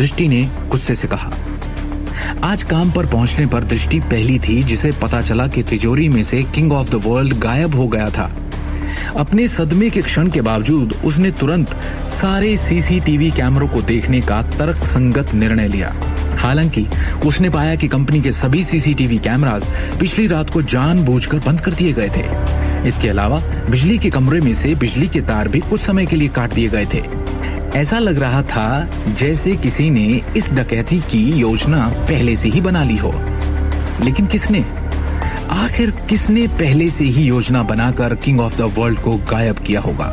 दृष्टि ने गुस्से से कहा। आज काम पर पहुंचने पर दृष्टि पहली थी जिसे पता चला कि तिजोरी में से किंग ऑफ द वर्ल्ड गायब हो गया था। अपने सदमे के क्षण के बावजूद उसने तुरंत सारे सीसीटीवी कैमरों को देखने का तर्कसंगत निर्णय लिया। हालांकि उसने पाया कि कंपनी के सभी सीसीटीवी कैमरास पिछली रात को जानबूझकर बंद कर दिए गए थे। इसके अलावा बिजली के कमरे में से बिजली के तार भी कुछ समय के लिए काट दिए गए थे। ऐसा लग रहा था जैसे किसी ने इस डकैती की योजना पहले से ही बना ली हो। लेकिन किसने? आखिर किसने पहले से ही योजना बनाकर किंग ऑफ द वर्ल्ड को गायब किया होगा?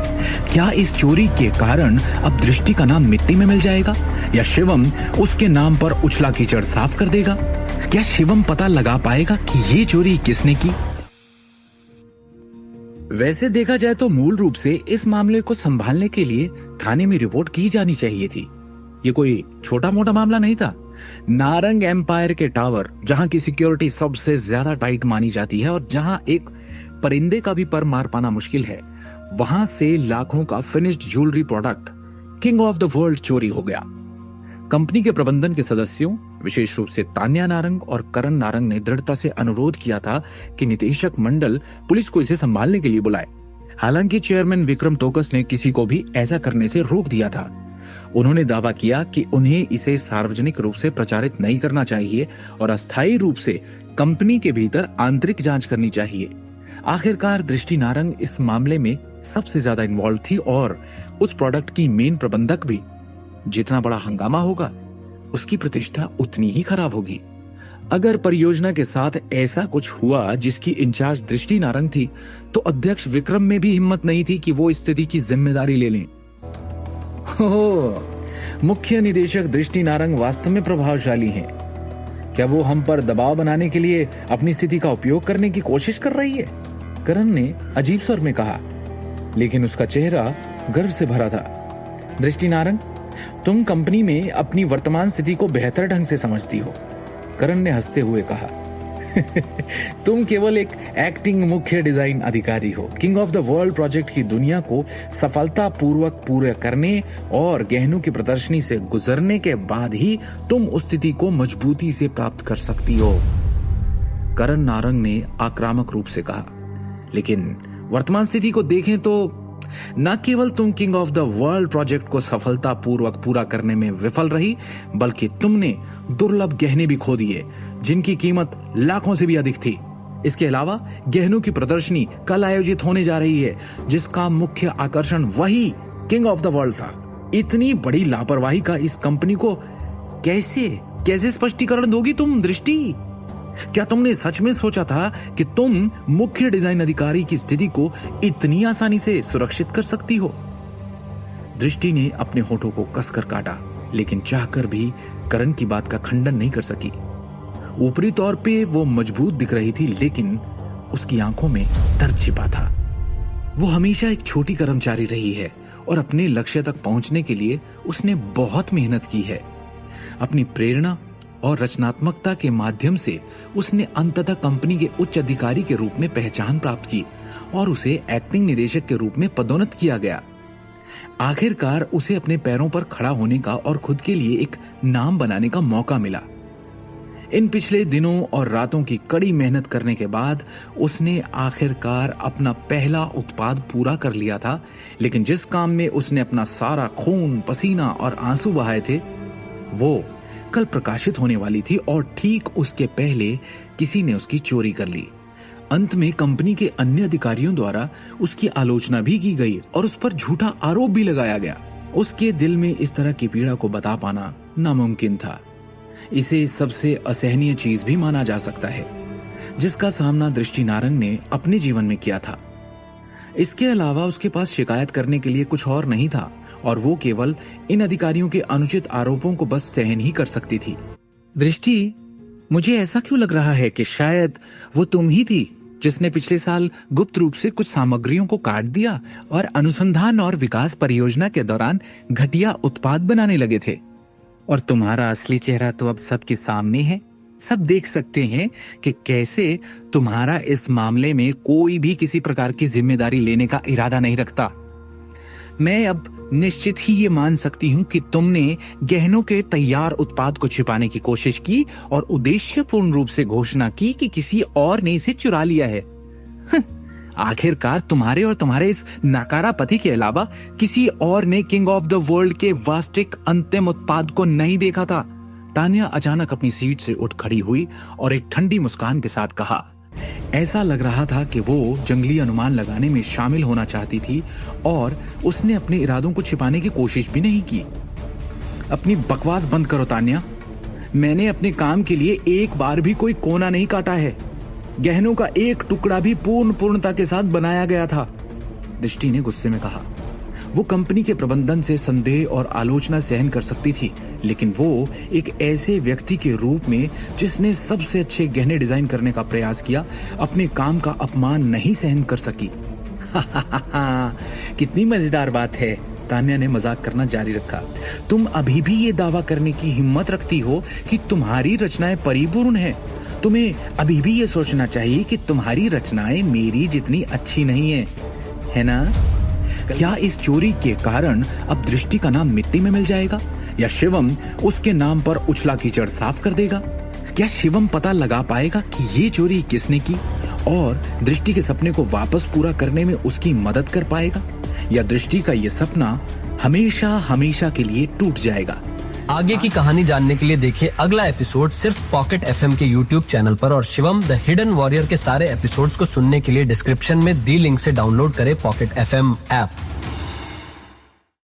क्या इस चोरी के कारण अब दृष्टि का नाम मिट्टी में मिल जाएगा, या शिवम उसके नाम पर उछला कीचड़ साफ कर देगा? क्या शिवम पता लगा पाएगा कि ये चोरी किसने की? वैसे देखा जाए तो मूल रूप से इस मामले को संभालने के लिए थाने में रिपोर्ट की जानी चाहिए थी। ये कोई छोटा मोटा मामला नहीं था। नारंग एम्पायर के टावर, जहां की सिक्योरिटी सबसे ज्यादा टाइट मानी जाती है और जहां एक परिंदे का भी पर मार पाना मुश्किल है, वहां से लाखों का finished jewellery product king of the world चोरी हो गया। कंपनी के प्रबंधन के सदस्यों, विशेष रूप से तान्या नारंग और करण नारंग ने दृढ़ता से अनुरोध किया था कि निदेशक मंडल पुलिस को इसे संभालने के लिए बुलाए। हालांकि चेयरमैन विक्रम टोकस ने किसी को भी ऐसा करने से रोक दिया था। उन्होंने दावा किया कि उन्हें इसे सार्वजनिक रूप से प्रचारित नहीं करना चाहिए और अस्थायी रूप से कंपनी के भीतर आंतरिक जांच करनी चाहिए। आखिरकार दृष्टि नारंग इस मामले में सबसे ज्यादा इन्वॉल्व थी और उस प्रोडक्ट की मेन प्रबंधक भी। जितना बड़ा हंगामा होगा, उसकी प्रतिष्ठा उतनी ही खराब होगी। अगर परियोजना के साथ ऐसा कुछ हुआ जिसकी इंचार्ज दृष्टि नारंग थी, तो अध्यक्ष विक्रम में भी हिम्मत नहीं थी कि वो स्थिति की जिम्मेदारी ले लें। मुख्य निदेशक दृष्टि नारंग वास्तव में प्रभावशाली हैं। क्या वो हम पर दबाव बनाने के लिए अपनी स्थिति का उपयोग करने की कोशिश कर रही है? करण ने अजीब स्वर में कहा, लेकिन उसका चेहरा गर्व से भरा था। दृष्टि नारंग, तुम कंपनी में अपनी वर्तमान स्थिति को बेहतर ढंग से समझती हो। करण ने हंसते हुए कहा, तुम केवल एक एक्टिंग मुख्य डिजाइन अधिकारी हो। King of the world project की दुनिया को सफलतापूर्वक पूरा करने और गहनों की प्रदर्शनी से गुजरने के बाद ही तुम उस स्थिति को मजबूती से प्राप्त कर सकती हो। करण नारंग ने आक्रामक रूप से कहा, लेकिन वर्तमान स्थिति को देखें तो न केवल तुम king of the world project को सफलतापूर्वक पूरा करने में विफल रही, बल्कि तुमने दुर्लभ गहने भी खो दिए जिनकी कीमत लाखों से भी अधिक थी। इसके अलावा गहनों की प्रदर्शनी कल आयोजित होने जा रही है, जिसका मुख्य आकर्षण वही किंग ऑफ द वर्ल्ड था। इतनी बड़ी लापरवाही का इस कंपनी को कैसे स्पष्टीकरण दोगी तुम दृष्टि? क्या तुमने सच में सोचा था कि तुम मुख्य डिजाइन अधिकारी की स्थिति को इतनी आसानी से सुरक्षित कर सकती हो? दृष्टि ने अपने होठों को कसकर काटा, लेकिन चाहकर भी करण की बात का खंडन नहीं कर सकी। ऊपरी तौर पे वो मजबूत दिख रही थी, लेकिन उसकी आंखों में दर्द छिपा था। वो हमेशा एक छोटी कर्मचारी रही है और अपने लक्ष्य तक पहुंचने के लिए उसने बहुत मेहनत की है। अपनी प्रेरणा और रचनात्मकता के माध्यम से उसने अंततः कंपनी के उच्च अधिकारी के रूप में पहचान प्राप्त की और उसे एक्टिंग निदेशक के रूप में पदोन्नत किया गया। आखिरकार उसे अपने पैरों पर खड़ा होने का और खुद के लिए एक नाम बनाने का मौका मिला। इन पिछले दिनों और रातों की कड़ी मेहनत करने के बाद उसने आखिरकार अपना पहला उत्पाद पूरा कर लिया था, लेकिन जिस काम में उसने अपना सारा खून, पसीना और आंसू बहाए थे, वो कल प्रकाशित होने वाली थी और ठीक उसके पहले किसी ने उसकी चोरी कर ली। अंत में कंपनी के अन्य अधिकारियों द्वारा उसकी आलोचना भी की गई और उस पर झूठा आरोप भी लगाया गया। उसके दिल में इस तरह की पीड़ा को बता पाना नामुमकिन था। इसे सबसे असहनीय चीज भी माना जा सकता है जिसका सामना दृष्टि नारंग ने अपने जीवन में किया था। इसके अलावा उसके पास शिकायत करने के लिए कुछ और नहीं था और वो केवल इन अधिकारियों के अनुचित आरोपों को बस सहन ही कर सकती थी। दृष्टि, मुझे ऐसा क्यों लग रहा है कि शायद वो तुम ही थी जिसने पिछले साल गुप्त रूप से कुछ सामग्रियों को काट दिया और अनुसंधान और विकास परियोजना के दौरान घटिया उत्पाद बनाने लगे थे। और तुम्हारा असली चेहरा तो अब सबके सामने है। सब देख सकते हैं कि कैसे तुम्हारा इस मामले में कोई भी किसी प्रकार की जिम्मेदारी लेने का इरादा नहीं रखता। मैं अब निश्चित ही ये मान सकती हूँ कि तुमने गहनों के तैयार उत्पाद को छिपाने की कोशिश की और उद्देश्यपूर्ण रूप से घोषणा की कि किसी और ने इसे चुरा लिया है। आखिरकार तुम्हारे और तुम्हारे इस नाकारा पति के अलावा किसी और ने किंग ऑफ द वर्ल्ड के वास्तविक अंतिम उत्पाद को नहीं देखा था। तान्या अचानक अपनी सीट से उठ खड़ी हुई और एक ठंडी मुस्कान के साथ कहा। ऐसा लग रहा था कि वो जंगली अनुमान लगाने में शामिल होना चाहती थी और उसने अपने इरादों को छिपाने की कोशिश भी नहीं की। अपनी बकवास बंद करो तान्या। मैंने अपने काम के लिए एक बार भी कोई कोना नहीं काटा है। गहनों का एक टुकड़ा भी पूर्णता के साथ बनाया गया था, दृष्टि ने गुस्से में कहा। वो कंपनी के प्रबंधन से संदेह और आलोचना सहन कर सकती थी, लेकिन वो एक ऐसे व्यक्ति के रूप में जिसने सबसे अच्छे गहने डिजाइन करने का प्रयास किया, अपने काम का अपमान नहीं सहन कर सकी। कितनी मजेदार बात है, तान्या ने मजाक करना जारी रखा। तुम अभी भी ये दावा करने की हिम्मत रखती हो कि तुम्हारी रचनाएं परिपूर्ण हैं। तुम्हें अभी भी ये सोचना चाहिए कि तुम्हारी रचनाएं मेरी जितनी अच्छी नहीं है ना? क्या इस चोरी के कारण अब दृष्टि का नाम मिट्टी में मिल जाएगा या शिवम उसके नाम पर उछला कीचड़ साफ कर देगा? क्या शिवम पता लगा पाएगा कि ये चोरी किसने की और दृष्टि के सपने को वापस पूरा करने में उसकी मदद कर पाएगा, या दृष्टि का ये सपना हमेशा हमेशा के लिए टूट जाएगा? आगे की कहानी जानने के लिए देखिए अगला एपिसोड सिर्फ पॉकेट एफएम के यूट्यूब चैनल पर, और शिवम द हिडन वॉरियर के सारे एपिसोड्स को सुनने के लिए डिस्क्रिप्शन में दी लिंक से डाउनलोड करें पॉकेट एफएम ऐप।